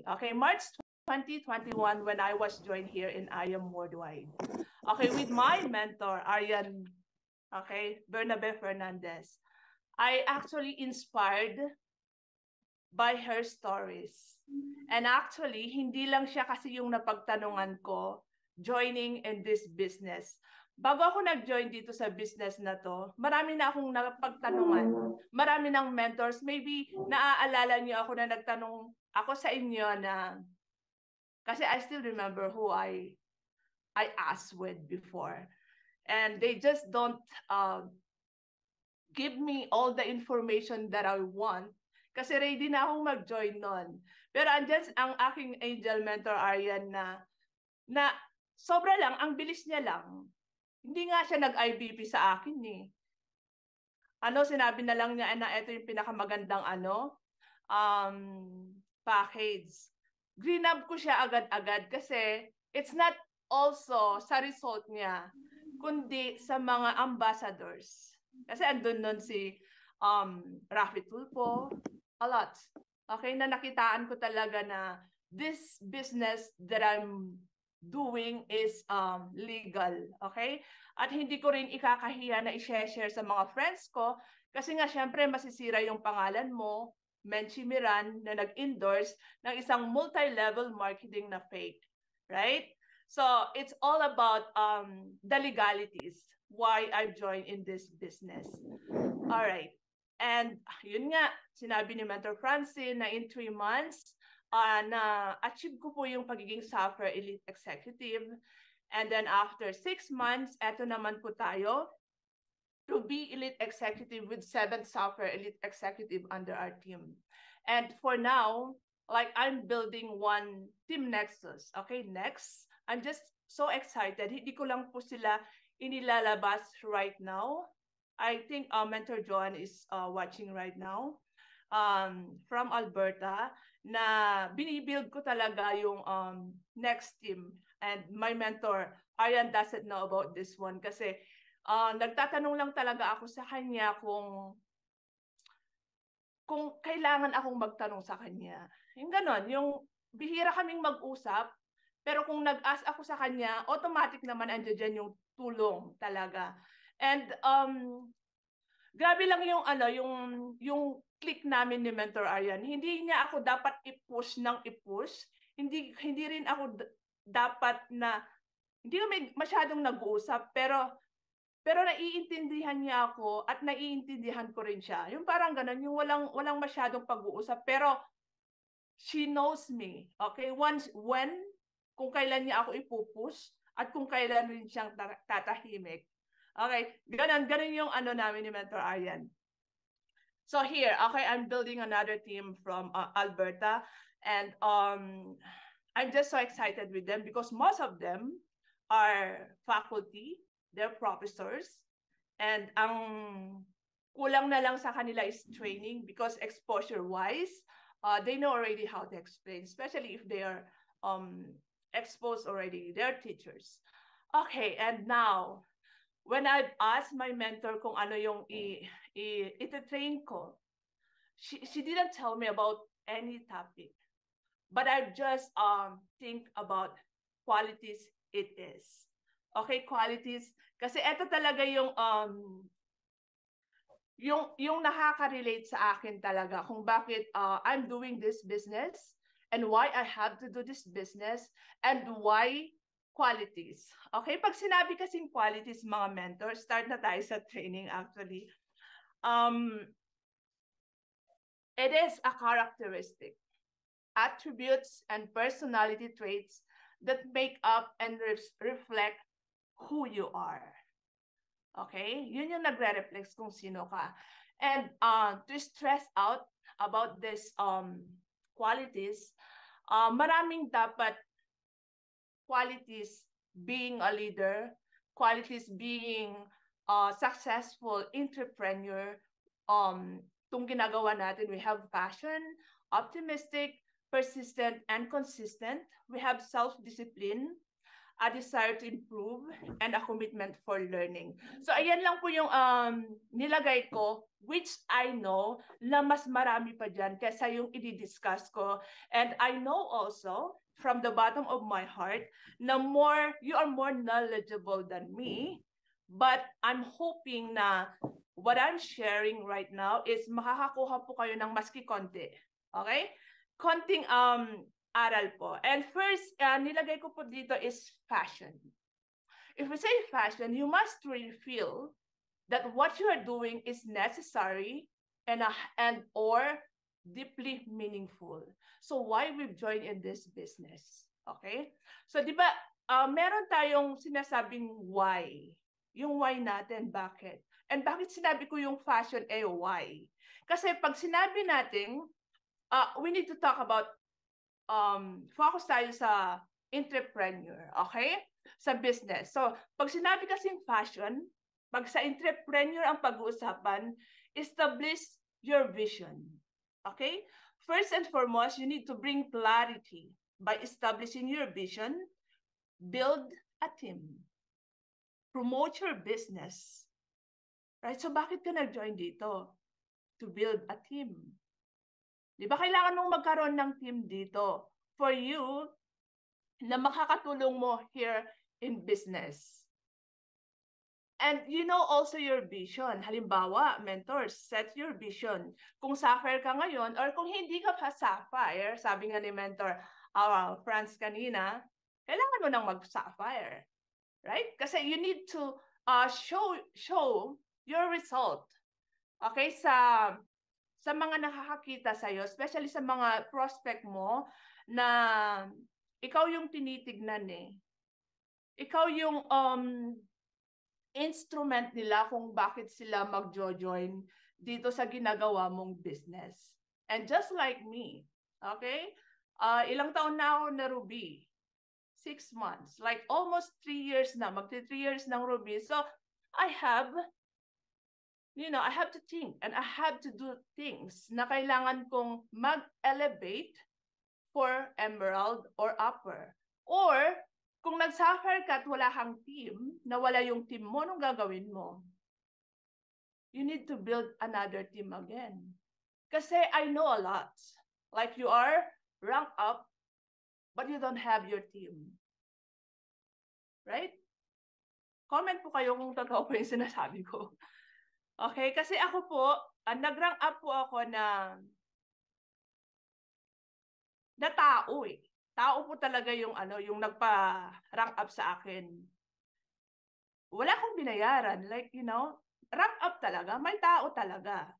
me. Okay, March 2021 when I was joined here in I Am Worldwide. Okay, with my mentor, Arian, okay, Bernabe Fernandez. I actually inspired by her stories. And actually, hindi lang siya kasi yung napagtanungan ko joining in this business. Bago ako nag-join dito sa business na to, marami na akong napagtanungan. Marami ng mentors. Maybe naaalala niyo ako na nagtanong ako sa inyo na, kasi I still remember who I asked with before. And they just don't give me all the information that I want kasi ready na akong mag-join nun. Pero andyan ang aking angel mentor, Arian, na sobra lang, ang bilis niya lang. Hindi nga siya nag-IBP sa akin eh. Sinabi na lang niya na ito yung pinakamagandang package. Green up ko siya agad-agad kasi it's not also sa result niya, kundi sa mga ambassadors. Kasi andun nun si Rafi Tulpo, a lot. Okay, na nakitaan ko talaga na this business that I'm doing is legal. Okay? At hindi ko rin ikakahiya na i-share sa mga friends ko kasi nga syempre masisira yung pangalan mo, Menchi Miran, na nag-endorse ng isang multi-level marketing na fake. Right? So it's all about the legalities, why I've joined in this business. All right. And yun nga, sinabi ni Mentor Francine na in 3 months, na-achieve ko po yung pagiging software elite executive. And then after 6 months, eto naman po tayo to be elite executive with 7 software elite executive under our team. And for now, like I'm building one Team Nexus. Okay, next. I'm just so excited. Hindi ko lang po sila inilalabas right now. I think Mentor John is watching right now from Alberta na binibuild ko talaga yung next team. And my mentor, Arian, doesn't know about this one kasi nagtatanong lang talaga ako sa kanya kung kailangan akong magtanong sa kanya. Yung ganon, yung bihira kaming mag-usap, pero kung nag-ask ako sa kanya, automatic naman andyan dyan yung tulong talaga. And grabe lang yung yung click namin ni Mentor Arian. Hindi niya ako dapat i-push ng i-push. Hindi rin ako dapat na hindi kami masyadong nag-uusap pero naiintindihan niya ako at naiintindihan ko rin siya. Yung parang ganun, yung walang masyadong pag-uusap pero she knows me. Okay? Kung kailan niya ako ipupush at kung kailan rin siyang tatahimik. Okay, ganun yung namin ni Mentor Arian. So here, okay, I'm building another team from Alberta, and I'm just so excited with them because most of them are faculty, they're professors, and ang kulang na lang sa kanila is training because exposure-wise, they know already how to explain, especially if they are exposed already, they're teachers. Okay, and now, when I've asked my mentor kung ano yung iti-train ko, she didn't tell me about any topic. But I just think about qualities it is. Okay, qualities. Kasi ito talaga yung nakaka-relate sa akin talaga kung bakit I'm doing this business and why I have to do this business and why qualities. Okay, pag sinabi kasing qualities, mga mentors, start na tayo sa training actually. It is a characteristic, attributes, and personality traits that make up and reflect who you are. Okay, yun yung nagre-reflect kung sino ka. And to stress out about these qualities, maraming dapat qualities being a leader, qualities being a successful entrepreneur. Itong ginagawa natin, we have passion, optimistic, persistent, and consistent. We have self-discipline. a desire to improve, and a commitment for learning. So ayan lang po yung nilagay ko, which I know na mas marami pa dyan kaysa yung i-discuss ko. And I know also from the bottom of my heart na you are more knowledgeable than me, but I'm hoping na what I'm sharing right now is makakakuha po kayo ng maski konti. Okay? Konting aral po. And first, nilagay ko po dito is fashion. If we say fashion, you must really feel that what you are doing is necessary and or deeply meaningful. So why we've joined in this business? Okay? So di ba, meron tayong sinasabing why. Yung why natin, bakit? And bakit sinabi ko yung fashion why? Kasi pag sinabi natin, we need to talk about focus tayo sa entrepreneur, okay? Sa business. So, pag sinabi kasing fashion, pag sa entrepreneur ang pag-uusapan, establish your vision. Okay? First and foremost, you need to bring clarity by establishing your vision, build a team, promote your business. Right? So, bakit ka nag-join dito? To build a team. Di ba kailangan mong magkaroon ng team dito for you na makakatulong mo here in business? And you know also your vision. Halimbawa, mentors, set your vision. Kung sapphire ka ngayon or kung hindi ka pa sapphire, sabi nga ni mentor Franz kanina, kailangan mo nang mag-sapphire. Right? Kasi you need to show your result. Okay? Sa mga nakakakita sa'yo, especially sa mga prospect mo na ikaw yung tinitignan eh. Ikaw yung instrument nila kung bakit sila mag-join dito sa ginagawa mong business. And just like me, okay? Ilang taon na ako na Ruby? 6 months. Like almost 3 years na. Magti 3 years ng Ruby. So, I have to think and I have to do things na kailangan kong mag-elevate for emerald or upper. Or, kung nag-suffer ka at wala kang team, nawala yung team mo, anong gagawin mo? You need to build another team again. Kasi I know a lot. Like you are ranked up, but you don't have your team. Right? Comment po kayo kung totoo po yung sinasabi ko. Okay? Kasi ako po, nag-rank up po ako na tao eh. Tao po talaga yung yung nagpa-rank up sa akin. Wala akong binayaran. Like, rank up talaga. May tao talaga.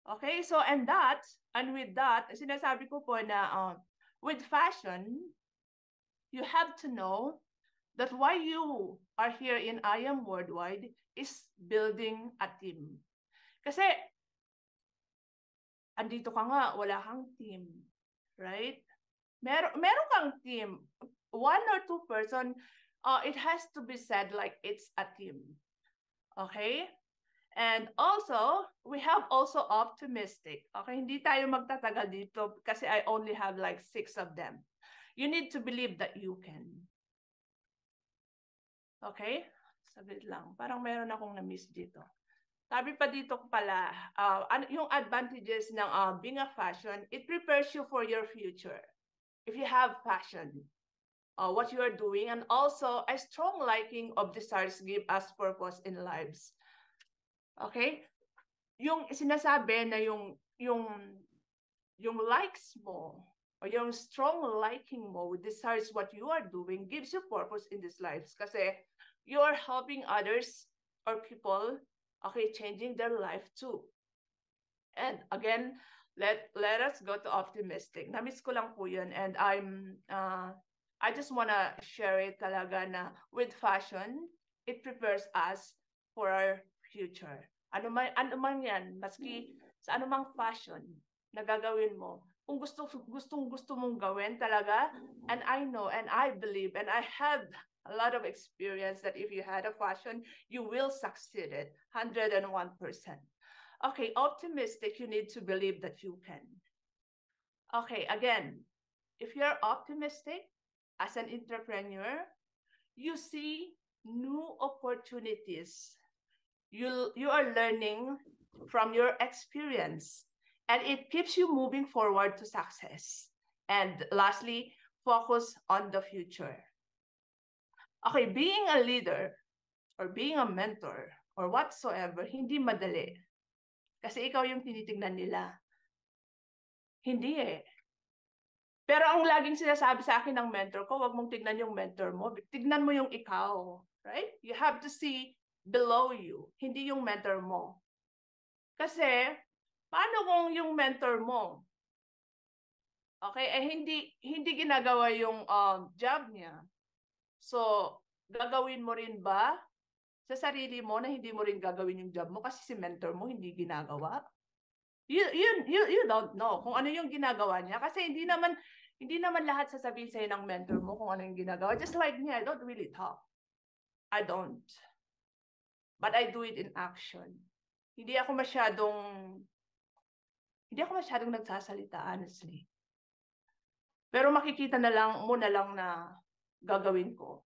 Okay? So, and with that, sinasabi ko po na with fashion, you have to know that why you are here in I Am Worldwide is building a team. Kasi, andito ka nga, wala kang team. Right? Meron kang team. 1 or 2 person, it has to be said like it's a team. Okay? And also, we have also optimistic. Okay? Hindi tayo magtatagal dito kasi I only have like 6 of them. You need to believe that you can. Okay? Saglit lang. Parang meron akong na-miss dito. Sabi pa dito pala, yung advantages ng being a fashion, it prepares you for your future. If you have passion, what you are doing, and also a strong liking of desires give us purpose in lives. Okay? Yung sinasabi na yung likes mo, or yung strong liking mo with desires what you are doing gives you purpose in these lives. Kasi you are helping others or people, okay, changing their life too. And again, let us go to optimistic. Na-miss ko lang po yun. And I just wanna share it talaga na with fashion, it prepares us for our future. Ano man yan, maski sa anumang fashion na gagawin mo, kung gusto mong gawin talaga, and I know, and I believe, and I have a lot of experience that if you had a fashion, you will succeed it 101%. Okay, optimistic, you need to believe that you can. Okay, again, if you're optimistic, as an entrepreneur, you see new opportunities. You are learning from your experience, and it keeps you moving forward to success. And lastly, focus on the future. Okay, being a leader or being a mentor or whatsoever, hindi madali. Kasi ikaw yung tinitingnan nila. Hindi eh. Pero ang laging sinasabi sa akin ng mentor ko, wag mong tignan yung mentor mo. Tignan mo yung ikaw. Right? You have to see below you, hindi yung mentor mo. Kasi, paano kung yung mentor mo, okay, hindi ginagawa yung job niya. So, gagawin mo rin ba sa sarili mo na hindi mo rin gagawin yung job mo kasi si mentor mo hindi ginagawa? You don't know kung ano yung ginagawa niya kasi hindi naman lahat sasabihin sa'yo ng mentor mo kung ano yung ginagawa. Just like me, I don't really talk. I don't. But I do it in action. Hindi ako masyadong nagsasalita, honestly. Pero makikita mo na lang na gagawin ko.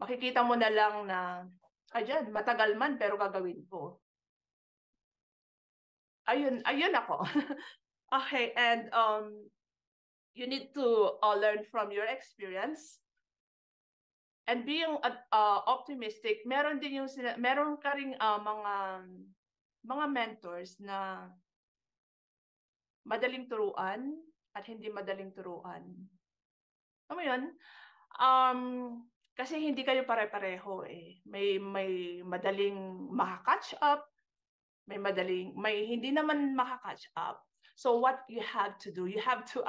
Makikita mo na lang na, ayan, matagal man pero gagawin ko. Ayun ako. Okay, and you need to learn from your experience. And being optimistic, meron ka ring mga mentors na madaling turuan at hindi madaling turuan. Alam mo yun? Kasi hindi kayo pare-pareho eh. May madaling maka-catch up, may hindi naman maka-catch up. So what you have to do, you have to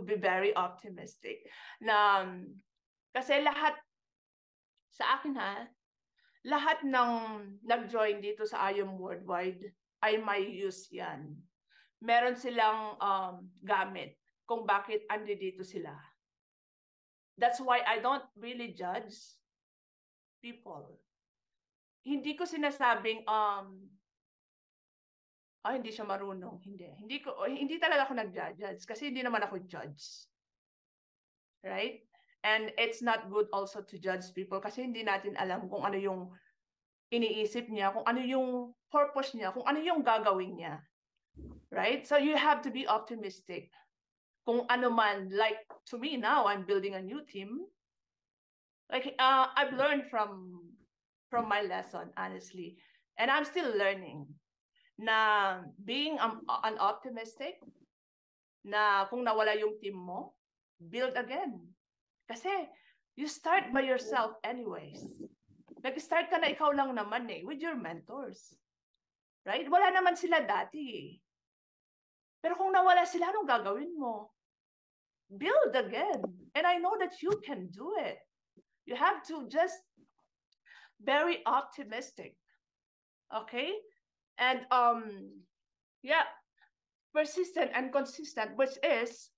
be very optimistic. Kasi sa akin lahat ng nag-join dito sa IOM Worldwide ay may use yan. Meron silang gamit kung bakit andito sila. That's why I don't really judge people. Hindi ko sinasabing hindi siya marunong. Hindi talaga ako nag-judge kasi hindi naman ako judge. Right? And it's not good also to judge people kasi hindi natin alam kung ano yung iniisip niya, kung ano yung purpose niya, kung ano yung gagawin niya. Right? So you have to be optimistic. Kung ano man, like to me now, I'm building a new team. Like I've learned from my lesson, honestly. And I'm still learning na being an optimistic, na kung nawala yung team mo, build again. Kasi you start by yourself anyways. Nag-start ka na ikaw lang naman with your mentors. Right? Wala naman sila dati eh. Pero kung nawala sila, anong gagawin mo? Build again. And I know that you can do it. You have to just very optimistic. Okay? And persistent and consistent, which is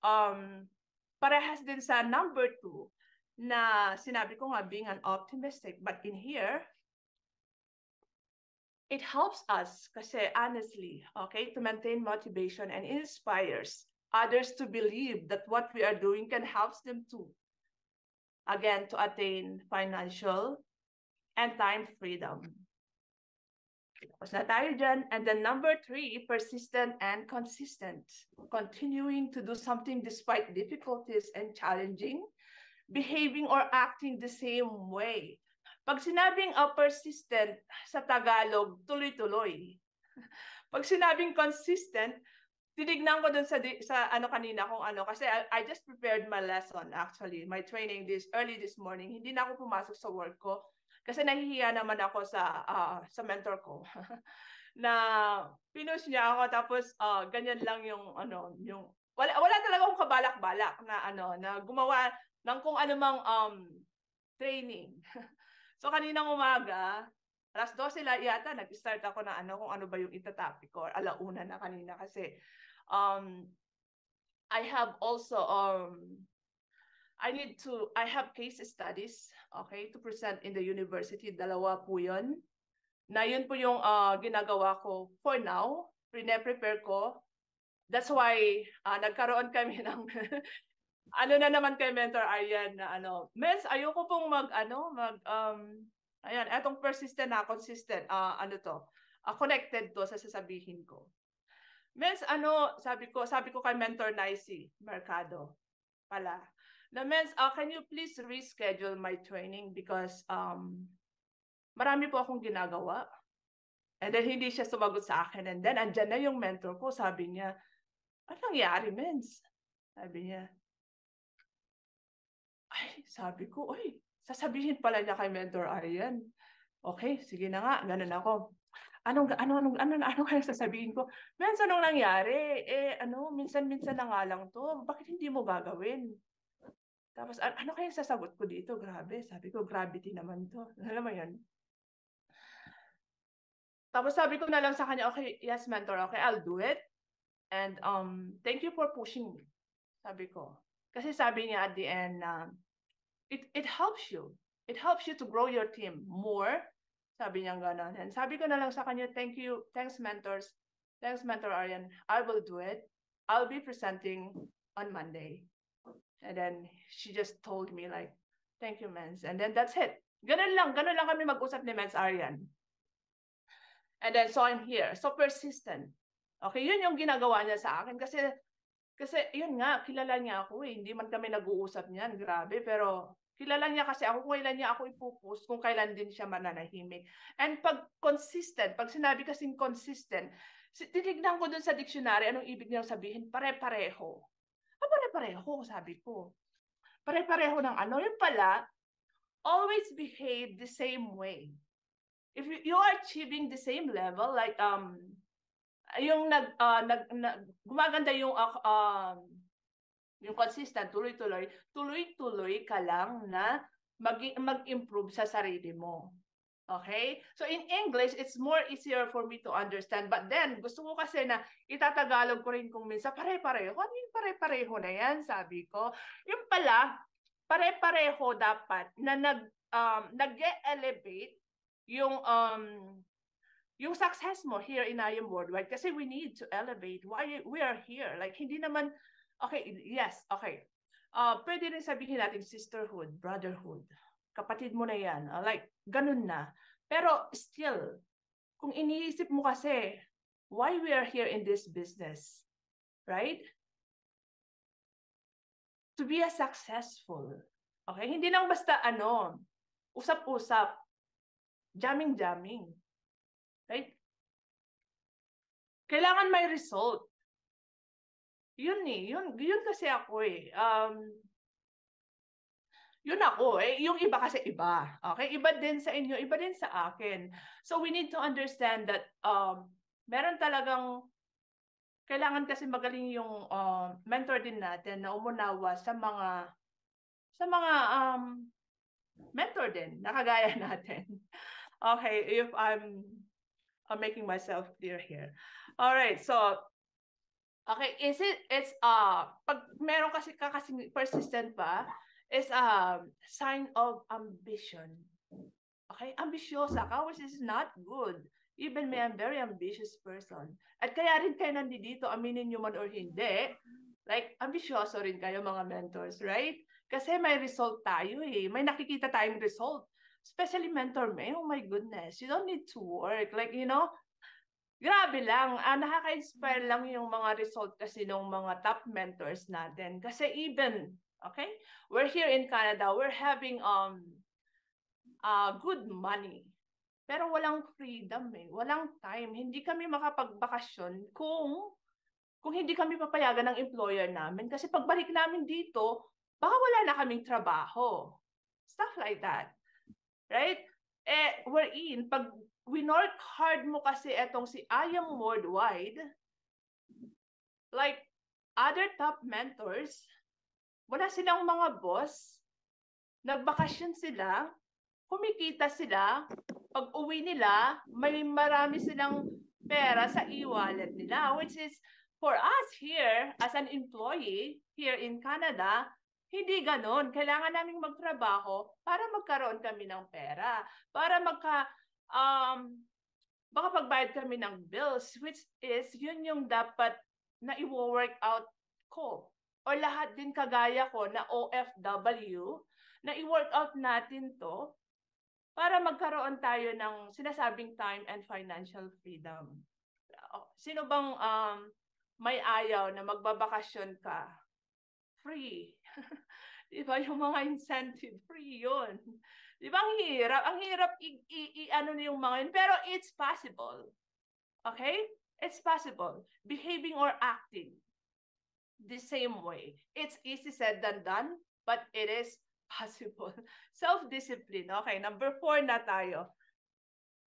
parehas din sa number 2 na sinabi ko nga being an optimistic. But in here, it helps us kasi honestly, okay, to maintain motivation and inspires others to believe that what we are doing can help them too. Again, to attain financial and time freedom. Tapos na tayo dyan. And then number 3, persistent and consistent. Continuing to do something despite difficulties and challenging, behaving or acting the same way. Pag sinabing persistent sa Tagalog, tuloy-tuloy. Pag sinabing consistent, tinignan ko dun sa kanina kung ano. Kasi I just prepared my lesson actually, my training early this morning. Hindi na ako pumasok sa work ko. Kasi nahihiya naman ako sa mentor ko. Na pinush niya ako tapos ganyan lang yung wala talaga akong kabalak-balak na gumawa ng kung anumang training. So kaninang umaga, alas 12 yata nag-start ako na kung ano ba yung itatopic ko, or alauna na kanina kasi I have also I have case studies, okay, to present in the university. 2 po yun. Na yun po yung ginagawa ko for now. Prepare ko. That's why nagkaroon kami ng ano na naman kay Mentor Aryan na Mens, ayoko pong ayan, etong persistent na, consistent, connected to sa sasabihin ko. Mens, sabi ko kay Mentor Nicey Mercado pala, na Mens, can you please reschedule my training because marami po akong ginagawa. And then hindi siya sumagot sa akin. And then andyan na yung mentor ko, sabi niya, ano nangyari, Mens? Sabi niya, sabi ko, sasabihin pala niya kay Mentor Aryan. Okay, sige na nga, ganun ako. Ano kaya sasabihin ko? Mens, anong nangyari? Minsan-minsan na nga lang to. Bakit hindi mo gagawin? Tapos, ano kaya sasagot ko dito? Grabe. Sabi ko, gravity naman to. Alam mo yan? Tapos sabi ko na lang sa kanya, okay, yes, Mentor, okay, I'll do it. And thank you for pushing me. Sabi ko. Kasi sabi niya at the end, it helps you. It helps you to grow your team more. Sabi niya gano'n. And sabi ko na lang sa kanya, thank you, thanks mentors, thanks Mentor Aryan, I will do it. I'll be presenting on Monday. And then she just told me like, thank you, Mens. And then that's it. Ganun lang kami mag-usap ni Mens Aryan. And then so I'm here. So persistent. Okay, yun yung ginagawa niya sa akin kasi yun nga, kilala niya ako eh. Hindi man kami nag-uusap niyan, grabe. Pero kilala niya kasi ako kung kailan niya ako ipupost, kung kailan din siya mananahimik. And pag consistent, pag sinabi kasing consistent, tinignan ko dun sa dictionary, anong ibig niyang sabihin? Pare-pareho. Pare-pareho, sabi ko. Pare-pareho ng yung pala, always behave the same way. If you are achieving the same level, like yung gumaganda yung consistent, tuloy-tuloy ka lang na mag-improve sa sarili mo. Okay? So in English, it's more easier for me to understand. But then, gusto ko kasi na itatagalog ko rin kung minsan, pare-pareho. Ano yung pare-pareho na yan? Sabi ko. Yung pala, pare-pareho dapat na nag-elevate yung success mo here in I Am Worldwide kasi we need to elevate why we are here. Like, hindi naman, okay, yes, okay. Pwede rin sabihin natin sisterhood, brotherhood. Kapatid mo na yan. Like, ganun na. Pero still, kung iniisip mo kasi, why we are here in this business, right? To be a successful. Okay? Hindi lang basta usap-usap, jamming-jamming. Right? Kailangan may result. Yun kasi ako eh. Yun ako eh. Yung iba kasi iba. Okay? Iba din sa inyo, iba din sa akin. So we need to understand that meron talagang kailangan kasi magaling yung mentor din natin na umunawa sa mga mentor din na kagaya natin. Okay, if I'm making myself clear here. All right, so okay, it's pag meron kasi persistent pa is a sign of ambition. Okay, ambisyosa ka, which is not good. Even me, I'm very ambitious person. At kaya rin kayo nandito, aminin nyo man or hindi, like, ambisyoso rin kayo mga mentors, right? Kasi may result tayo eh. May nakikita tayong result. Especially mentor me, oh my goodness, you don't need to work. Like, grabe lang. Nakaka-inspire lang yung mga result kasi ng mga top mentors natin. Kasi even, okay, we're here in Canada, we're having good money. Pero walang freedom eh. Walang time. Hindi kami makapagbakasyon kung hindi kami papayagan ng employer namin. Kasi pagbalik namin dito, baka wala na kaming trabaho. Stuff like that. Right? We're in. Pag winork hard mo kasi etong si I Am Worldwide, like other top mentors, wala silang mga boss, nagbakasyon sila, kumikita sila, pag uwi nila, may marami silang pera sa e-wallet nila, which is for us here as an employee here in Canada, hindi ganon. Kailangan naming magtrabaho para magkaroon kami ng pera, para baka pagbayad kami ng bills, which is yun yung dapat na i-work out ko or lahat din kagaya ko na OFW, na i-workout natin to para magkaroon tayo ng sinasabing time and financial freedom. Sino bang may ayaw na magbabakasyon ka? Free. Diba? Yung mga incentive, free yun. Diba? Ang hirap. Ang hirap i-ano na yung mga yun. Pero it's possible. Okay? It's possible. Behaving or acting the same way. It's easy said than done, but it is possible. Self-discipline. Okay, number 4 na tayo.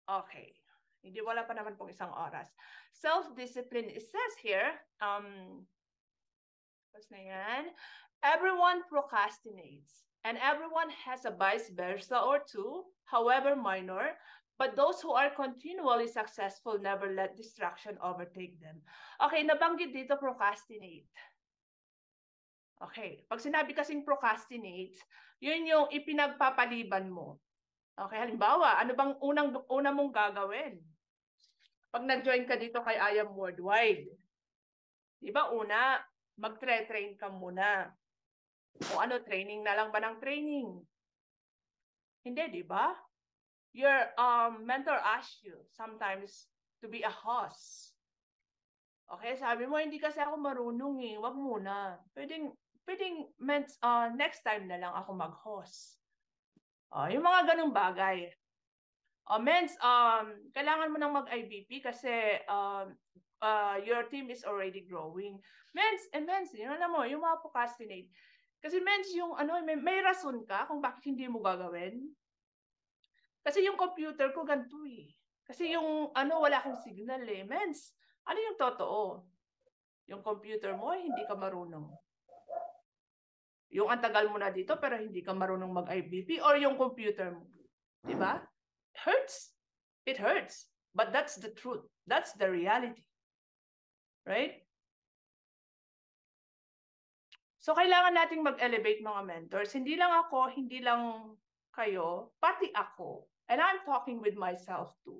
Okay. Hindi, wala pa naman pong isang oras. Self-discipline, it says here, what's na yan? Everyone procrastinates, and everyone has a vice versa or two, however minor, but those who are continually successful never let distraction overtake them. Okay, nabanggit dito procrastinate. Okay, pag sinabi kasing procrastinate, yun yung ipinagpapaliban mo. Okay, halimbawa, ano bang una mong gagawin? Pag nag-join ka dito kay I Am Worldwide, di ba una, mag-train ka muna. O ano, training na lang ba ng training? Hindi, di ba? Your mentor asks you sometimes to be a host. Okay, sabi mo, hindi kasi ako marunong eh. Wag muna. Pwedeng next time na lang ako mag-host. Yung mga ganung bagay. Kailangan mo nang mag-IBP kasi your team is already growing. Mens, yun alam mo, yung mga procrastinate. Kasi mens, yung may rason ka kung bakit hindi mo gagawin. Kasi yung computer ko ganito eh. Kasi yung wala akong signal eh. Mens, ano yung totoo? Yung computer mo, hindi ka marunong. Yung antagal mo na dito pero hindi ka marunong mag-IBP or yung computer mo. Diba? Hurts. It hurts. But that's the truth. That's the reality. Right? So, kailangan nating mag-elevate mga mentors. Hindi lang ako, hindi lang kayo, pati ako. And I'm talking with myself too.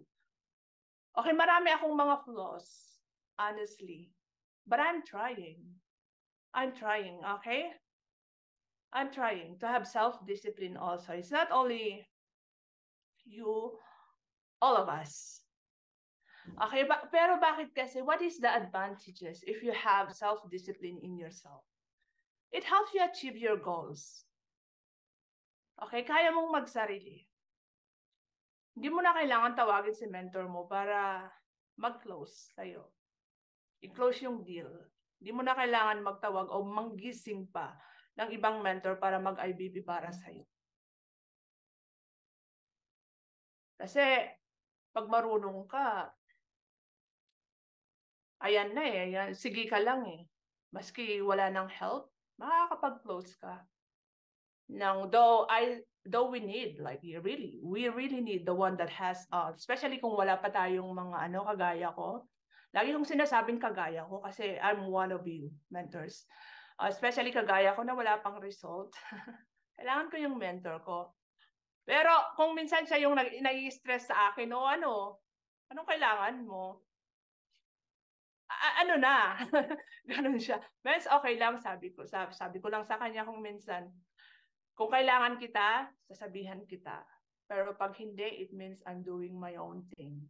Okay, marami akong mga flaws, honestly. But I'm trying. I'm trying, okay? I'm trying to have self-discipline also. It's not only you, all of us. Okay, pero bakit kasi? What is the advantages if you have self-discipline in yourself? It helps you achieve your goals. Okay, kaya mong magsarili. Hindi mo na kailangan tawagin si mentor mo para mag-close sa'yo. I-close yung deal. Hindi mo na kailangan magtawag o manggising pa ng ibang mentor para mag-IBP para sa'yo. Kasi pag marunong ka, ayan na eh. Ayan, sige ka lang eh. Maski wala ng help, makakapag-close ka. Now, though we need, like we really need the one that has, especially kung wala pa tayong mga kagaya ko. Lagi kong sinasabing kagaya ko kasi I'm one of you mentors. Especially kagaya ko na wala pang result. Kailangan ko yung mentor ko. Pero kung minsan siya yung nai-stress sa akin, anong kailangan mo? Ano na? Ganun siya. Mens, okay lang, sabi ko lang sa kanya kung minsan, kung kailangan kita, sasabihan kita. Pero pag hindi, it means I'm doing my own thing.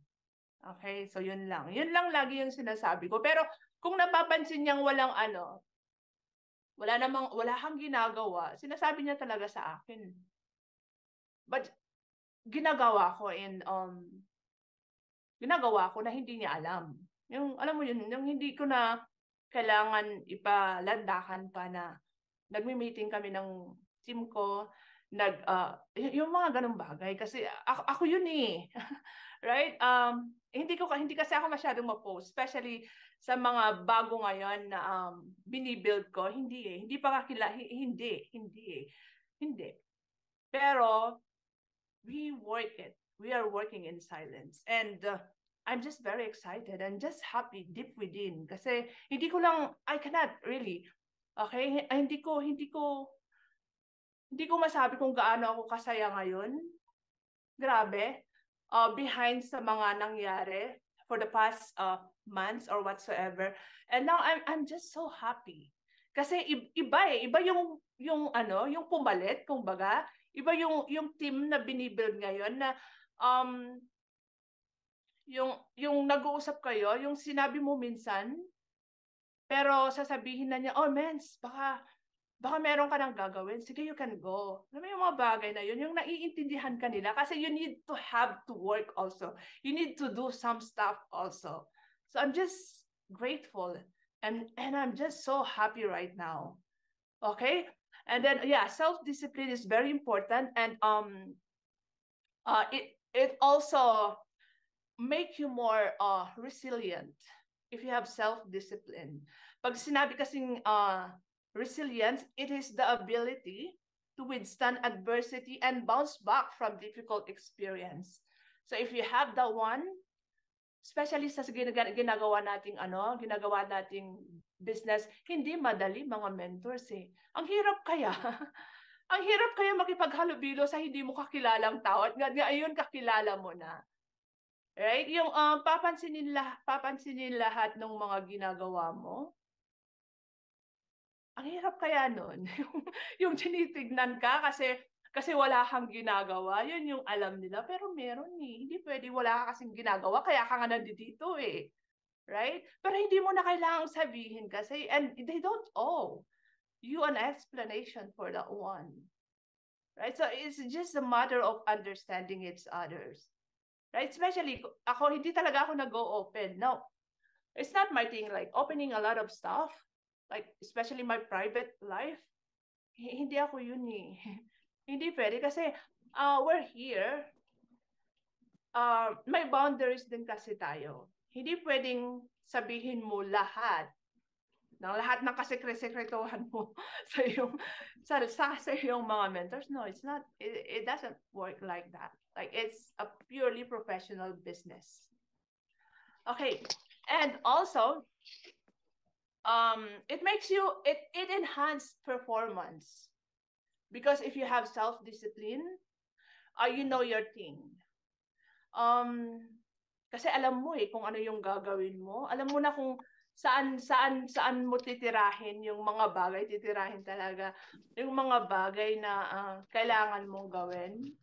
Okay? So, yun lang. Yun lang lagi yung sinasabi ko. Pero kung napapansin niyang wala kang ginagawa, sinasabi niya talaga sa akin. But, ginagawa ko na hindi niya alam. Yung, alam mo yun, yung hindi ko na kailangan ipalandakan pa na nagmi-meeting kami ng team ko, yung mga ganung bagay. Kasi ako yun eh. Right? Hindi kasi ako masyadong ma-post, especially sa mga bago ngayon na binibuild ko. Hindi eh. Hindi pa kakila. Hindi. Pero, we work it. We are working in silence. And I'm just very excited and just happy deep within. Kasi hindi ko lang, I cannot really, okay? Hindi ko masabi kung gaano ako kasaya ngayon. Grabe. Behind sa mga nangyari for the past months or whatsoever. And now I'm just so happy. Kasi iba iba yung pumalit, kumbaga, iba yung team na binibuild ngayon na um yung nag-uusap kayo, yung sinabi mo minsan, pero sasabihin na niya, oh mens, baka meron ka nang gagawin, sige, you can go. Alam mo yung mga bagay na yun, yung naiintindihan ka nila, kasi you need to have to work also. You need to do some stuff also. So I'm just grateful, and I'm just so happy right now. Okay? And then, yeah, self-discipline is very important, and it also make you more resilient if you have self-discipline. Pag sinabi kasing resilience, it is the ability to withstand adversity and bounce back from difficult experience. So if you have that one, especially sa ginagawa nating business, hindi madali mga mentors eh. Ang hirap kaya. Ang hirap kaya makipaghalubilo sa hindi mo kakilalang tao at ngayon kakilala mo na. Right? Yung papansinin lahat ng mga ginagawa mo. Ang hirap kaya nun. yung tinitignan ka kasi wala kang ginagawa. Yun yung alam nila. Pero meron eh. Hindi pwede wala ka kasing ginagawa. Kaya ka nga nandito eh. Right? Pero hindi mo na kailangang sabihin kasi. And they don't owe you an explanation for that one. Right? So it's just a matter of understanding each others. Right? Especially, hindi talaga ako nag-o-open. No. It's not my thing, like opening a lot of stuff. Like, especially my private life. Hindi ako yun eh. Hindi pwede kasi we're here. May boundaries din kasi tayo. Hindi pwedeng sabihin mo lahat ng kasekre-sekretohan mo sa iyong mga mentors. No, it's not. It doesn't work like that. Like, it's a purely professional business. Okay, and also, it makes you, it enhances performance. Because if you have self-discipline, you know your thing. Kasi alam mo kung ano yung gagawin mo. Alam mo na kung saan mo titirahin yung mga bagay, titirahin talaga yung mga bagay na kailangan mong gawin.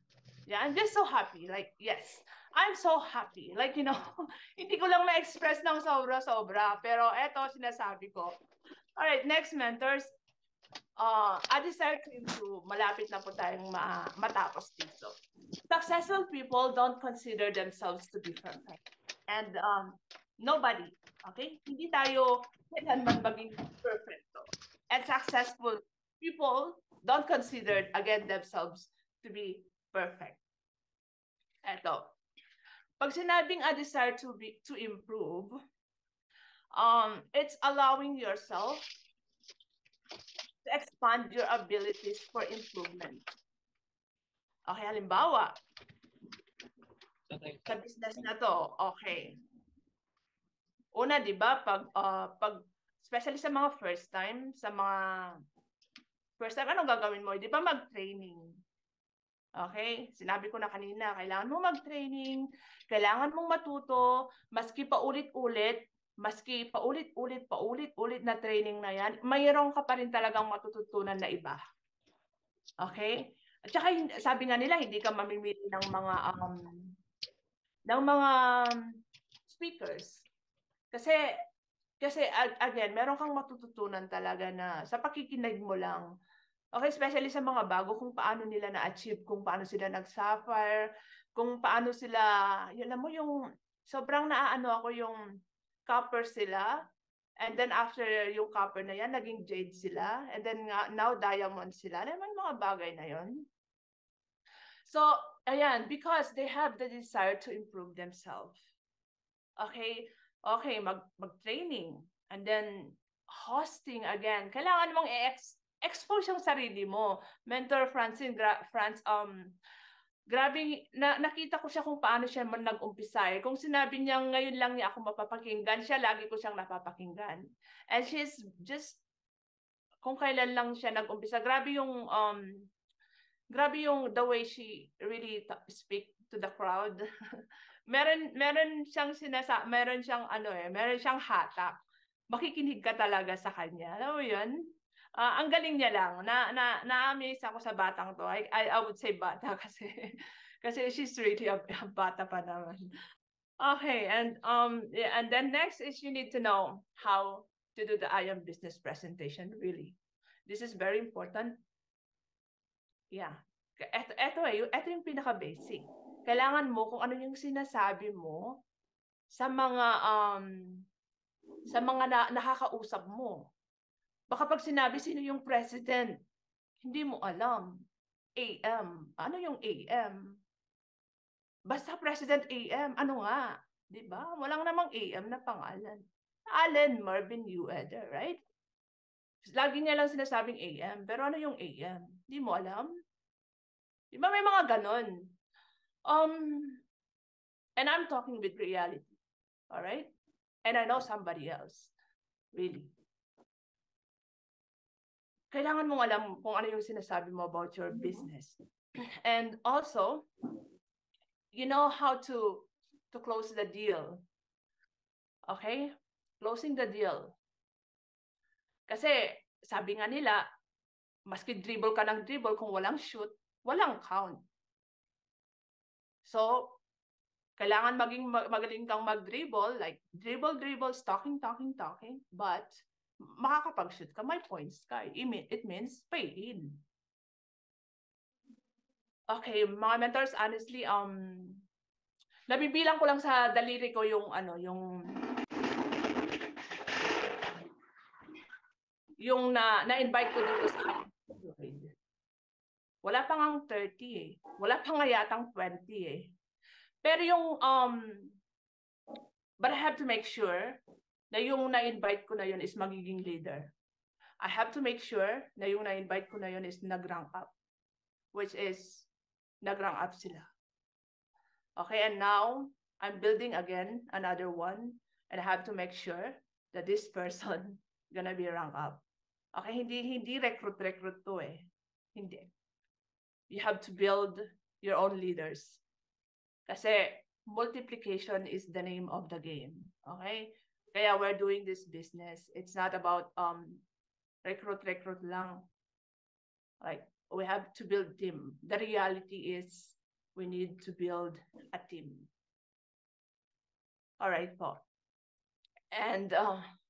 Yeah, I'm just so happy. Like, yes, I'm so happy. Like, hindi ko lang ma-express ng sobra-sobra. Pero eto, sinasabi ko. Alright, next mentors. I desire to improve. Malapit na po tayong matapos dito. Successful people don't consider themselves to be perfect. And nobody, okay? Hindi tayo kailanman maging perfecto. And successful people don't consider, again, themselves to be perfect. Eto. Pag sinabing a desire to improve, it's allowing yourself to expand your abilities for improvement. Okay, halimbawa, sa business na to, okay. Una, di ba, pag especially sa mga first time, anong gagawin mo? Di ba mag-training? Okay? Sinabi ko na kanina, kailangan mo mag-training, kailangan mong matuto, maski paulit-ulit na training na yan, mayroon ka pa rin talagang matututunan na iba. Okay? At saka sabi nga nila, hindi ka mamimili ng mga speakers. Kasi again, meron kang matututunan talaga na sa pakikinig mo lang. Okay, especially sa mga bago, kung paano nila na-achieve, kung paano sila nag-sapphire, kung paano sila, alam mo yung, sobrang naaano ako yung copper sila, and then after yung copper na yan, naging jade sila, and then now diamond sila. Alam mo yung mga bagay na yon. So, ayan, because they have the desire to improve themselves. Okay, mag-training, and then hosting again. Kailangan mong expose yung sarili mo. Mentor Francine, grabe, nakita ko siya kung paano siya nag-umpisa eh. Kung sinabi niya ngayon lang niya ako mapapakinggan, siya lagi ko siyang napapakinggan. And she's just, kung kailan lang siya nag-umpisa, grabe yung the way she really speak to the crowd. meron siyang meron siyang hatak. Makikinig ka talaga sa kanya. Alam mo 'yun? Ang galing niya lang. Na-amaze ako sa batang to. I would say bata kasi she's really a bata pa naman. Okay, and then next is you need to know how to do the IAM business presentation, really. This is very important. Yeah. Ito yung pinaka-basic. Kailangan mo kung ano yung sinasabi mo sa mga nakakausap mo. Baka pag sinabi sino yung president, hindi mo alam. AM. Ano yung AM? Basta President AM, ano nga? 'Di ba? Walang namang AM na pangalan. Allen Marvin Ueder, right? Lagi niya lang sinasabing AM, pero ano yung AM? Hindi mo alam? 'Di ba may mga ganon? And I'm talking with reality. All right? And I know somebody else. Really. Kailangan mong alam kung ano yung sinasabi mo about your business. And also, you know how to close the deal. Okay? Closing the deal. Kasi sabi nga nila, maski dribble ka ng dribble, kung walang shoot, walang count. So, kailangan magaling kang mag-dribble, like dribble, talking, but makakapag-shoot ka, may points ka. It means pay in. Okay, mga mentors, honestly, nabibilang ko lang sa daliri ko yung na-invite ko dito sa wala pa ngang 30 eh. Wala pa nga yatang 20 eh. Pero yung but I have to make sure na yung na-invite ko na yun is magiging leader. I have to make sure na yung na-invite ko na yun is nag-rank up, which is nag-rank up sila. Okay, and now I'm building again another one, and I have to make sure that this person gonna be rank up. Okay, hindi recruit to eh. Hindi. You have to build your own leaders. Kasi multiplication is the name of the game. Okay? Kaya we're doing this business. It's not about recruit lang. Like, we have to build team. The reality is we need to build a team. All right po. And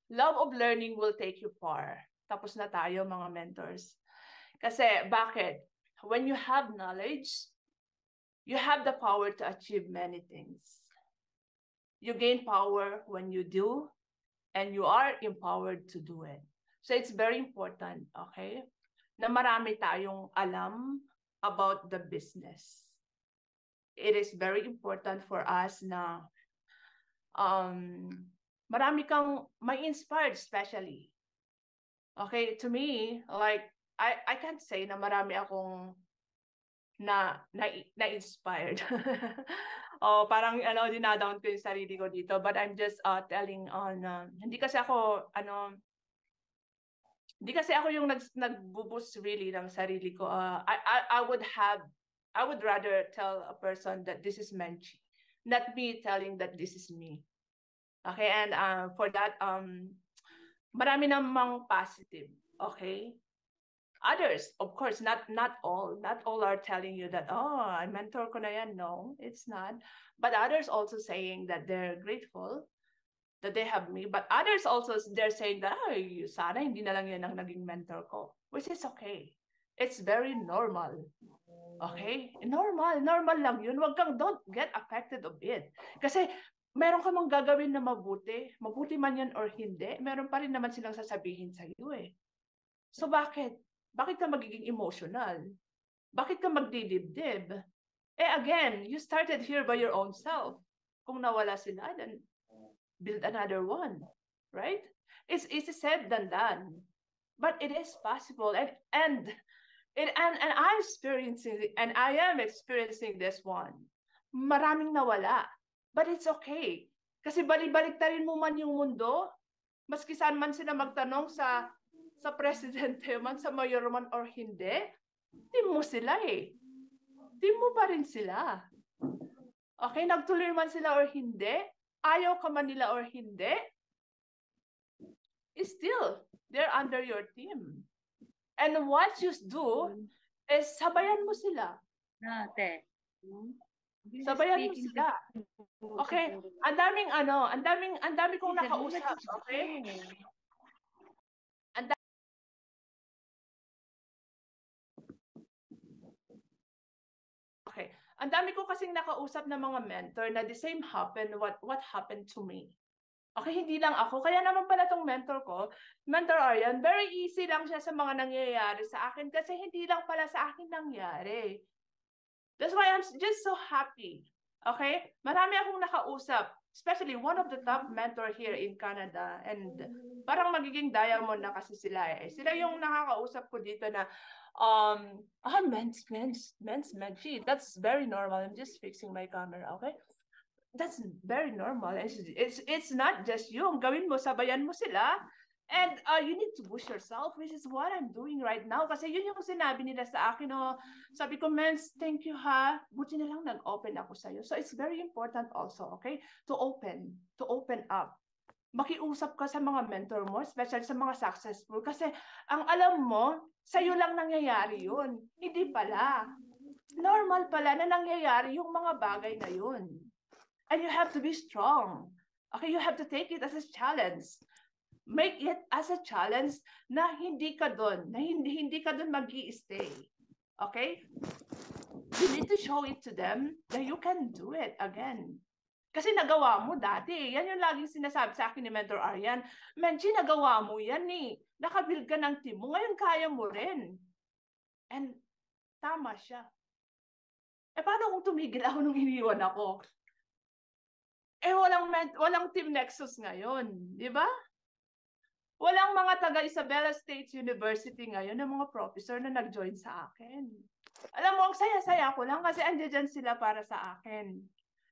love of learning will take you far. Tapos na tayo mga mentors. Kasi bakit? When you have knowledge, you have the power to achieve many things. You gain power when you do, and you are empowered to do it. So it's very important, okay, na marami tayong alam about the business. It is very important for us na marami kang may inspired, especially. Okay, to me, like, I can't say na marami akong na-inspired. Parang dinadown ko yung sarili ko dito, but I'm just telling on hindi kasi ako yung nag-boost really ng sarili ko. I would rather tell a person that this is Menchi, not me telling that this is me. Okay, and for that marami namang positive, okay? Others, of course, not all are telling you that, oh, I mentor ko na yan. No, it's not. But others also saying that they're grateful that they have me. But others also, they're saying that, ay, sana hindi na lang yan ang naging mentor ko. Which is okay. It's very normal. Okay? Normal lang yun. Don't get affected of it. Kasi meron ka mang gagawin na mabuti man yan or hindi, meron pa rin naman silang sasabihin sa iyo eh. So bakit? Bakit ka magiging emotional? Bakit ka magdidibdib? Again, you started here by your own self. Kung nawala sila, then build another one. Right? It's easy said than done. But it is possible. And I'm experiencing, and I am experiencing this one. Maraming nawala. But it's okay. Kasi balik-baliktarin mo man yung mundo, maski saan man sila magtanong sa presidente man, sa mayor man or hindi, team mo sila eh. Team mo pa rin sila. Okay, nagtuloy man sila or hindi, ayaw ka man nila or hindi, still, they're under your team. And what you do is sabayan mo sila. Ate. Sabayan mo sila. Okay? Ang dami kong nakausap. Okay? Okay. Ang dami ko kasing nakausap na mga mentor na the same happened what happened to me. Okay, hindi lang ako. Kaya naman pala tong mentor ko, Mentor Aryan, very easy lang siya sa mga nangyayari sa akin kasi hindi lang pala sa akin nangyari. That's why I'm just so happy. Okay? Marami akong nakausap, especially one of the top mentor here in Canada, and parang magiging diamond na kasi sila eh. Sila yung nakakausap ko dito na men's, that's very normal. I'm just fixing my camera, okay? That's very normal. It's not just you. Ang gawin mo, sabayan mo sila. And you need to push yourself, which is what I'm doing right now. Kasi yun yung sinabi nila sa akin. Oh, sabi ko, Mens, thank you ha. Buti na lang nag-open ako sa'yo. So it's very important also, okay? To open up. Makiusap ka sa mga mentor mo, especially sa mga successful. Kasi ang alam mo, sa'yo lang nangyayari yun. Hindi pala. Normal pala na nangyayari yung mga bagay na yun. And you have to be strong. Okay, you have to take it as a challenge. Make it as a challenge na hindi ka doon, na hindi ka doon mag-i-stay. Okay? You need to show it to them that you can do it again. Kasi nagawa mo dati. Yan yung laging sinasabi sa akin ni Mentor Aryan. Menchi, nagawa mo yan eh. Nakabuild ka ng team mo. Ngayon kaya mo rin. And tama siya. Eh paano kung tumigil ako nung iniwan ako? Eh walang Team Nexus ngayon. Di ba? Walang mga taga Isabela State University ngayon ng mga professor na nag-join sa akin. Alam mo, ang saya-saya ko lang kasi andyan sila para sa akin.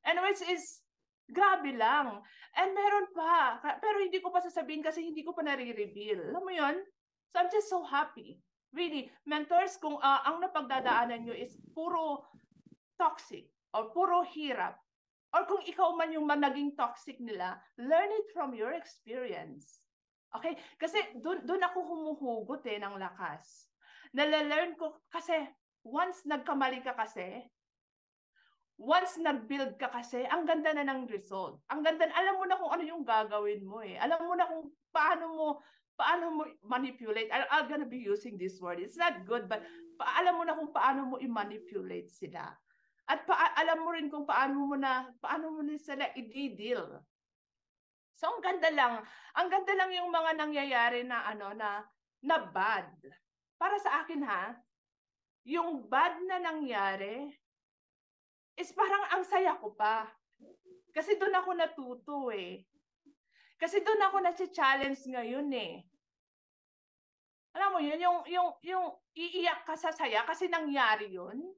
And which is, grabe lang. And meron pa. Pero hindi ko pa sasabihin kasi hindi ko pa nare-reveal. Alam mo yun? So I'm just so happy. Really, mentors, kung ang napagdadaanan nyo is puro toxic or puro hirap, or kung ikaw man yung naging toxic nila, learn it from your experience. Okay? Kasi doon ako humuhugot ng lakas. Nalalearn ko kasi once nagkamali ka kasi, once nag-build ka kasi, ang ganda na ng result. Ang ganda, alam mo na kung ano yung gagawin mo eh. Alam mo na kung paano mo manipulate. I'm gonna be using this word. It's not good, but alam mo na kung paano mo i-manipulate sila. At alam mo rin kung paano mo sila i-deal. So ang ganda lang yung mga nangyayari na na bad. Para sa akin ha, yung bad na nangyari is parang ang saya ko pa. Kasi doon ako natuto eh. Kasi doon ako na-challenge ngayon eh. Alam mo yun, yung iiyak ka sa saya kasi nangyari yun.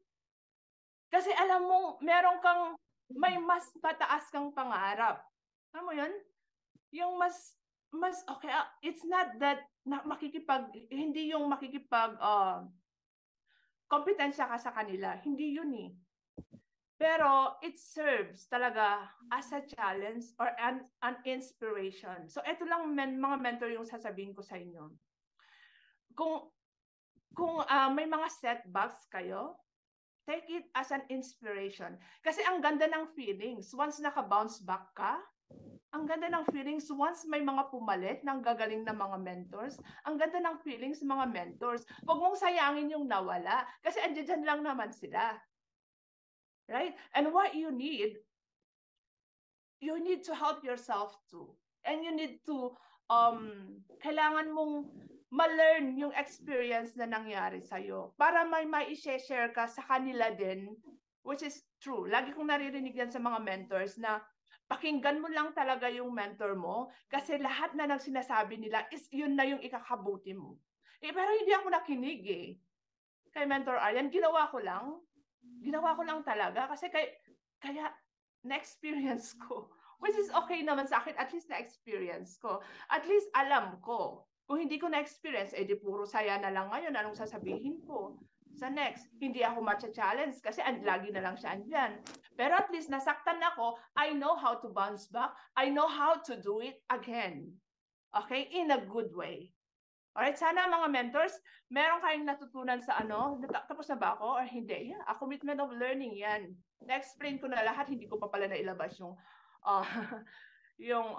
Kasi alam mo, may mas pataas kang pangarap. Alam mo yun? Yung mas okay, it's not that hindi yung makikipag kompetensya ka sa kanila. Hindi yun eh. Pero it serves talaga as a challenge or an inspiration. So ito lang mga mentor yung sasabihin ko sa inyo. Kung may mga setbacks kayo, take it as an inspiration. Kasi ang ganda ng feelings once naka-bounce back ka. Ang ganda ng feelings once may mga pumalit ng gagaling na mga mentors. Ang ganda ng feelings mga mentors. Huwag mong sayangin yung nawala kasi andyan lang naman sila. Right? And what you need to help yourself too. And you need to, kailangan mong ma-learn yung experience na nangyari sa'yo para may ma-share ka sa kanila din, which is true. Lagi kong naririnig yan sa mga mentors na pakinggan mo lang talaga yung mentor mo kasi lahat na sinasabi nila is yun na yung ikakabuti mo. Eh, pero hindi ako nakinig eh. Kay Mentor Aryan, ginawa ko lang talaga kasi kaya na-experience ko. Which is okay naman sa akin, at least na-experience ko. At least alam ko. Kung hindi ko na-experience, di puro saya na lang ngayon. Anong sasabihin ko? Sa next, hindi ako matcha-challenge kasi lagi na lang siya andyan. Pero at least nasaktan ako, I know how to bounce back. I know how to do it again. Okay? In a good way. Alright, sana mga mentors, meron kayong natutunan sa ano, tapos na ba ako or hindi? Yeah, a commitment of learning yan. Na-explain ko na lahat, hindi ko pa pala nailabas yung uh, yung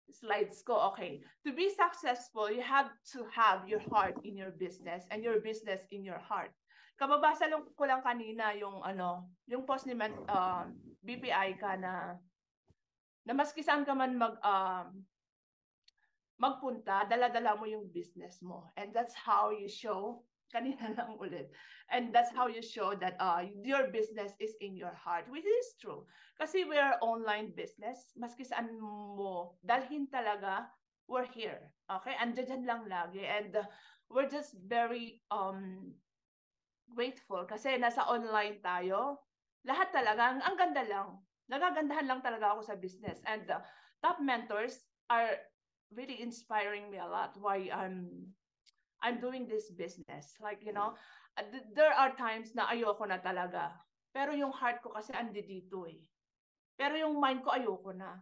slides ko. Okay. To be successful, you have to have your heart in your business and your business in your heart. Kababasa lang ko lang kanina yung ano, yung post ni BPI ka na maski saan ka man magpunta, dala-dala mo yung business mo. And that's how you show, kanina lang ulit, and that's how you show that your business is in your heart, which is true. Kasi we are online business, maski saan mo dalhin talaga, we're here. Okay? Andiyan lang lagi. And we're just very grateful kasi nasa online tayo. Lahat talaga, ang ganda lang. Nagagandahan lang talaga ako sa business. And top mentors are really inspiring me a lot why I'm doing this business. Like, you know, there are times na ayoko na talaga. Pero yung heart ko kasi andi dito eh. Pero yung mind ko ayoko na.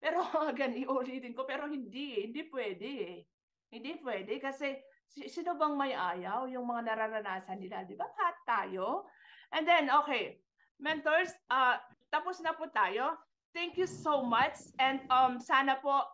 Pero again, iulitin ko, pero hindi pwede eh. Hindi pwede kasi sino bang may ayaw? Yung mga nararanasan nila, di ba? Lahat tayo. And then, okay, mentors, tapos na po tayo. Thank you so much. And sana po